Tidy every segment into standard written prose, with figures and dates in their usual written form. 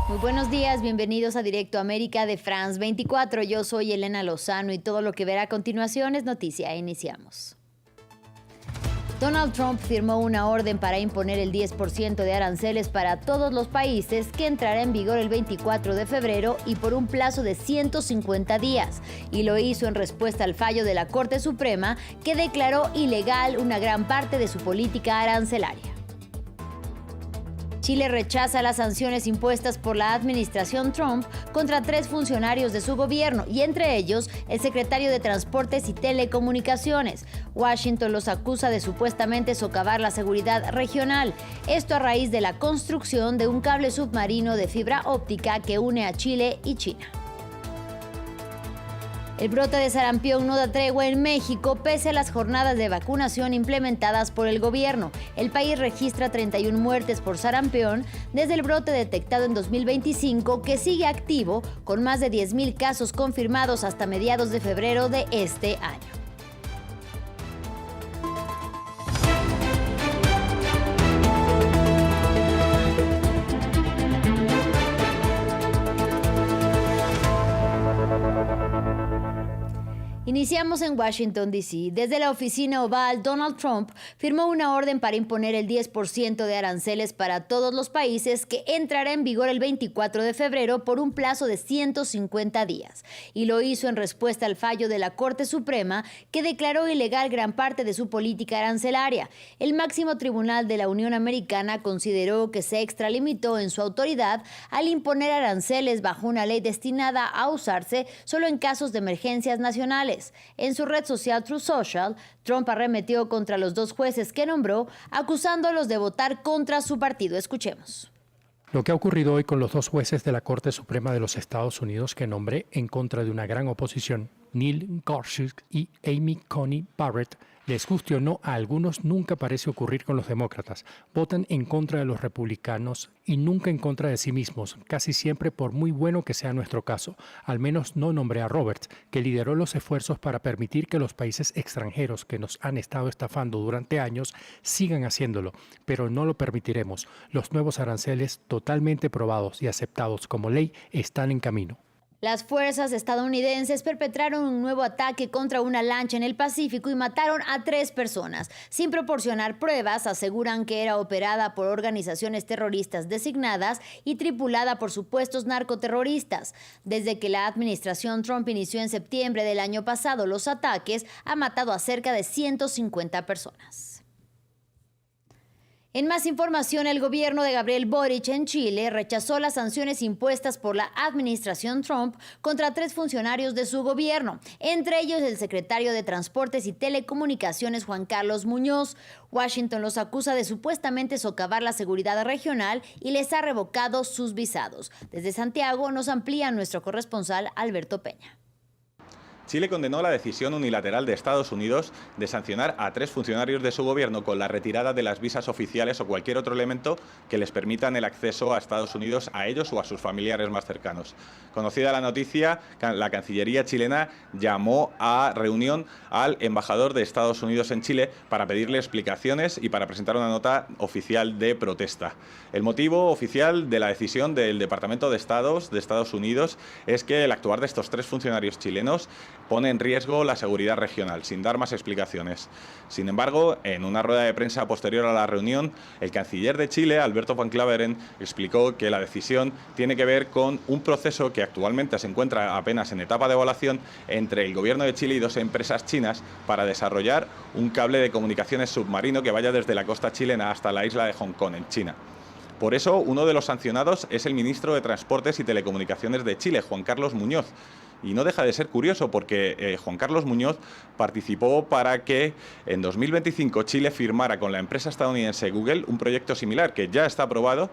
Muy buenos días, bienvenidos a Directo América de France 24. Yo soy Elena Lozano y todo lo que verá a continuación es noticia. Iniciamos. Donald Trump firmó una orden para imponer el 10% de aranceles para todos los países que entrará en vigor el 24 de febrero y por un plazo de 150 días. Y lo hizo en respuesta al fallo de la Corte Suprema que declaró ilegal una gran parte de su política arancelaria. Chile rechaza las sanciones impuestas por la administración Trump contra 3 funcionarios de su gobierno y entre ellos el secretario de Transportes y Telecomunicaciones. Washington los acusa de supuestamente socavar la seguridad regional. Esto a raíz de la construcción de un cable submarino de fibra óptica que une a Chile y China. El brote de sarampión no da tregua en México pese a las jornadas de vacunación implementadas por el gobierno. El país registra 31 muertes por sarampión desde el brote detectado en 2025 que sigue activo con más de 10,000 casos confirmados hasta mediados de febrero de este año. Iniciamos en Washington, D.C. Desde la oficina oval, Donald Trump firmó una orden para imponer el 10% de aranceles para todos los países que entrará en vigor el 24 de febrero por un plazo de 150 días. Y lo hizo en respuesta al fallo de la Corte Suprema que declaró ilegal gran parte de su política arancelaria. El máximo tribunal de la Unión Americana consideró que se extralimitó en su autoridad al imponer aranceles bajo una ley destinada a usarse solo en casos de emergencias nacionales. En su red social Truth Social, Trump arremetió contra los 2 jueces que nombró, acusándolos de votar contra su partido. Escuchemos. Lo que ha ocurrido hoy con los 2 jueces de la Corte Suprema de los Estados Unidos que nombré en contra de una gran oposición, Neil Gorsuch y Amy Coney Barrett, les guste o no, a algunos nunca parece ocurrir con los demócratas. Votan en contra de los republicanos y nunca en contra de sí mismos, casi siempre por muy bueno que sea nuestro caso. Al menos no nombré a Roberts, que lideró los esfuerzos para permitir que los países extranjeros que nos han estado estafando durante años sigan haciéndolo, pero no lo permitiremos. Los nuevos aranceles, totalmente probados y aceptados como ley, están en camino. Las fuerzas estadounidenses perpetraron un nuevo ataque contra una lancha en el Pacífico y mataron a 3 personas. Sin proporcionar pruebas, aseguran que era operada por organizaciones terroristas designadas y tripulada por supuestos narcoterroristas. Desde que la administración Trump inició en septiembre del año pasado los ataques, ha matado a cerca de 150 personas. En más información, el gobierno de Gabriel Boric en Chile rechazó las sanciones impuestas por la administración Trump contra 3 funcionarios de su gobierno, entre ellos el secretario de Transportes y Telecomunicaciones Juan Carlos Muñoz. Washington los acusa de supuestamente socavar la seguridad regional y les ha revocado sus visados. Desde Santiago nos amplía nuestro corresponsal Alberto Peña. Chile condenó la decisión unilateral de Estados Unidos de sancionar a 3 funcionarios de su gobierno con la retirada de las visas oficiales o cualquier otro elemento que les permitan el acceso a Estados Unidos a ellos o a sus familiares más cercanos. Conocida la noticia, la Cancillería chilena llamó a reunión al embajador de Estados Unidos en Chile para pedirle explicaciones y para presentar una nota oficial de protesta. El motivo oficial de la decisión del Departamento de Estados Unidos es que el actuar de estos 3 funcionarios chilenos pone en riesgo la seguridad regional, sin dar más explicaciones. Sin embargo, en una rueda de prensa posterior a la reunión, el canciller de Chile, Alberto Van Klaveren, explicó que la decisión tiene que ver con un proceso que actualmente se encuentra apenas en etapa de evaluación entre el gobierno de Chile y 2 empresas chinas para desarrollar un cable de comunicaciones submarino que vaya desde la costa chilena hasta la isla de Hong Kong, en China. Por eso, uno de los sancionados es el ministro de Transportes y Telecomunicaciones de Chile, Juan Carlos Muñoz. Y no deja de ser curioso porque Juan Carlos Muñoz participó para que en 2025 Chile firmara con la empresa estadounidense Google un proyecto similar que ya está aprobado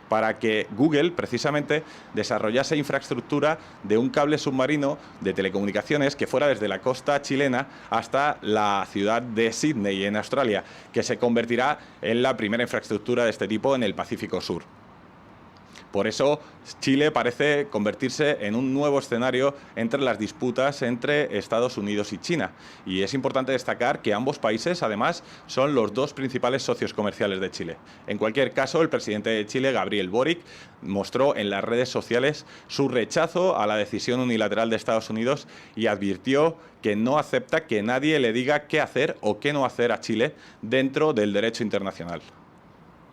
para que Google precisamente desarrollase infraestructura de un cable submarino de telecomunicaciones que fuera desde la costa chilena hasta la ciudad de Sídney, en Australia, que se convertirá en la primera infraestructura de este tipo en el Pacífico Sur. Por eso, Chile parece convertirse en un nuevo escenario entre las disputas entre Estados Unidos y China. Y es importante destacar que ambos países, además, son los dos principales socios comerciales de Chile. En cualquier caso, el presidente de Chile, Gabriel Boric, mostró en las redes sociales su rechazo a la decisión unilateral de Estados Unidos y advirtió que no acepta que nadie le diga qué hacer o qué no hacer a Chile dentro del derecho internacional.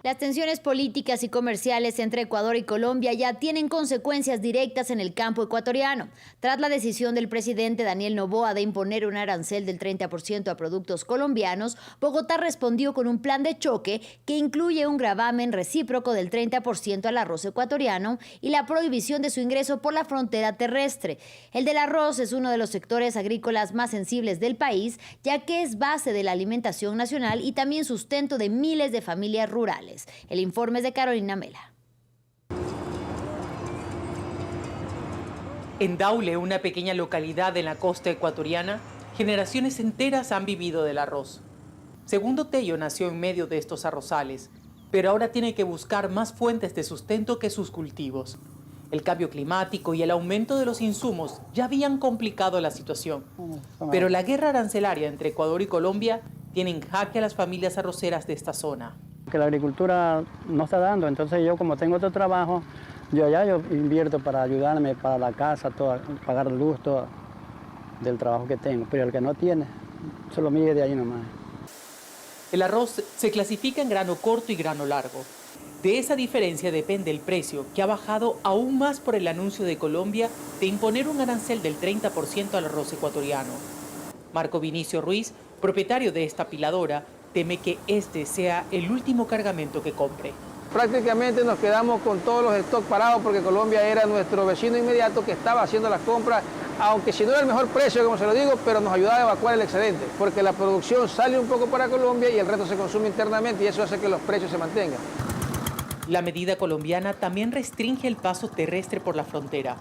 Las tensiones políticas y comerciales entre Ecuador y Colombia ya tienen consecuencias directas en el campo ecuatoriano. Tras la decisión del presidente Daniel Noboa de imponer un arancel del 30% a productos colombianos, Bogotá respondió con un plan de choque que incluye un gravamen recíproco del 30% al arroz ecuatoriano y la prohibición de su ingreso por la frontera terrestre. El del arroz es uno de los sectores agrícolas más sensibles del país, ya que es base de la alimentación nacional y también sustento de miles de familias rurales. El informe es de Carolina Mela. En Daule, una pequeña localidad en la costa ecuatoriana, generaciones enteras han vivido del arroz. Segundo Tello nació en medio de estos arrozales, pero ahora tiene que buscar más fuentes de sustento que sus cultivos. El cambio climático y el aumento de los insumos ya habían complicado la situación, pero la guerra arancelaria entre Ecuador y Colombia tiene en jaque a las familias arroceras de esta zona. Que la agricultura no está dando, entonces yo como tengo otro trabajo, yo invierto para ayudarme para la casa, pagar luz, todo del trabajo que tengo, pero el que no tiene, solo mide de ahí nomás. El arroz se clasifica en grano corto y grano largo. De esa diferencia depende el precio, que ha bajado aún más por el anuncio de Colombia de imponer un arancel del 30% al arroz ecuatoriano. Marco Vinicio Ruiz, propietario de esta piladora, teme que este sea el último cargamento que compre. Prácticamente nos quedamos con todos los stocks parados porque Colombia era nuestro vecino inmediato que estaba haciendo las compras, aunque si no era el mejor precio, como se lo digo, pero nos ayudaba a evacuar el excedente, porque la producción sale un poco para Colombia y el resto se consume internamente y eso hace que los precios se mantengan. La medida colombiana también restringe el paso terrestre por la frontera.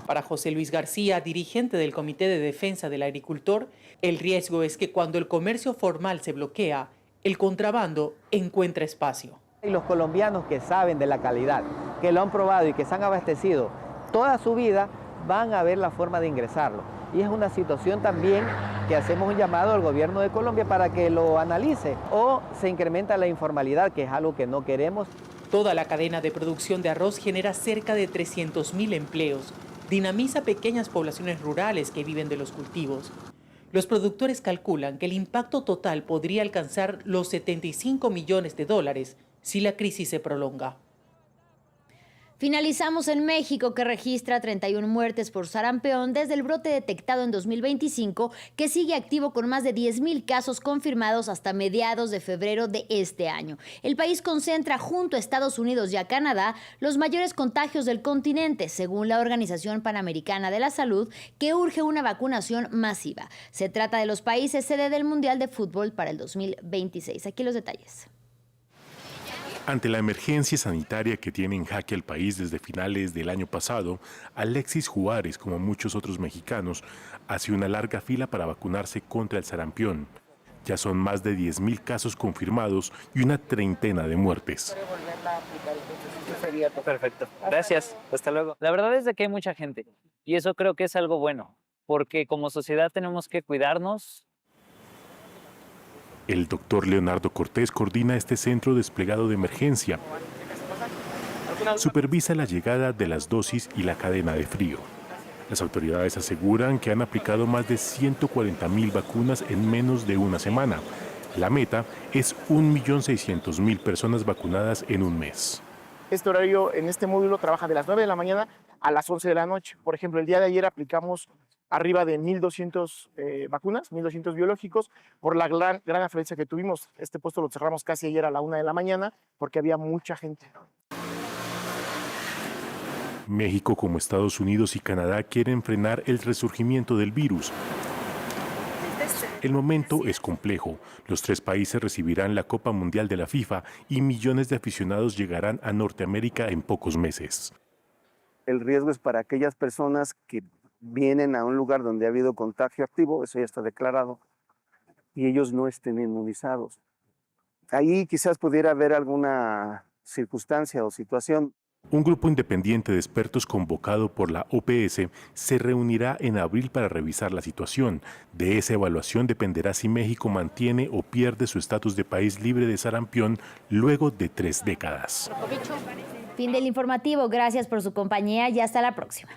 Para José Luis García, dirigente del Comité de Defensa del Agricultor, el riesgo es que cuando el comercio formal se bloquea, el contrabando encuentra espacio. Y los colombianos que saben de la calidad, que lo han probado y que se han abastecido toda su vida, van a ver la forma de ingresarlo. Y es una situación también que hacemos un llamado al gobierno de Colombia para que lo analice. O se incrementa la informalidad, que es algo que no queremos. Toda la cadena de producción de arroz genera cerca de 300.000 empleos. Dinamiza pequeñas poblaciones rurales que viven de los cultivos. Los productores calculan que el impacto total podría alcanzar los 75 millones de dólares si la crisis se prolonga. Finalizamos en México, que registra 31 muertes por sarampión desde el brote detectado en 2025, que sigue activo con más de 10,000 casos confirmados hasta mediados de febrero de este año. El país concentra junto a Estados Unidos y a Canadá los mayores contagios del continente, según la Organización Panamericana de la Salud, que urge una vacunación masiva. Se trata de los países sede del Mundial de Fútbol para el 2026. Aquí los detalles. Ante la emergencia sanitaria que tiene en jaque al país desde finales del año pasado, Alexis Juárez, como muchos otros mexicanos, hace una larga fila para vacunarse contra el sarampión. Ya son más de 10,000 casos confirmados y una treintena de muertes. Perfecto. Gracias. Hasta luego. La verdad es de que hay mucha gente y eso creo que es algo bueno, porque como sociedad tenemos que cuidarnos. El doctor Leonardo Cortés coordina este centro desplegado de emergencia. Supervisa la llegada de las dosis y la cadena de frío. Las autoridades aseguran que han aplicado más de 140,000 vacunas en menos de una semana. La meta es 1.600.000 personas vacunadas en un mes. Este horario en este módulo trabaja de las 9 de la mañana a las 11 de la noche. Por ejemplo, el día de ayer aplicamos arriba de 1.200 vacunas, 1.200 biológicos, por la gran afluencia que tuvimos. Este puesto lo cerramos casi ayer a la 1 de la mañana porque había mucha gente. México, como Estados Unidos y Canadá, quieren frenar el resurgimiento del virus. El momento es complejo. Los tres países recibirán la Copa Mundial de la FIFA y millones de aficionados llegarán a Norteamérica en pocos meses. El riesgo es para aquellas personas que vienen a un lugar donde ha habido contagio activo, eso ya está declarado, y ellos no estén inmunizados. Ahí quizás pudiera haber alguna circunstancia o situación. Un grupo independiente de expertos convocado por la OPS se reunirá en abril para revisar la situación. De esa evaluación dependerá si México mantiene o pierde su estatus de país libre de sarampión luego de 3 décadas. Fin del informativo. Gracias por su compañía y hasta la próxima.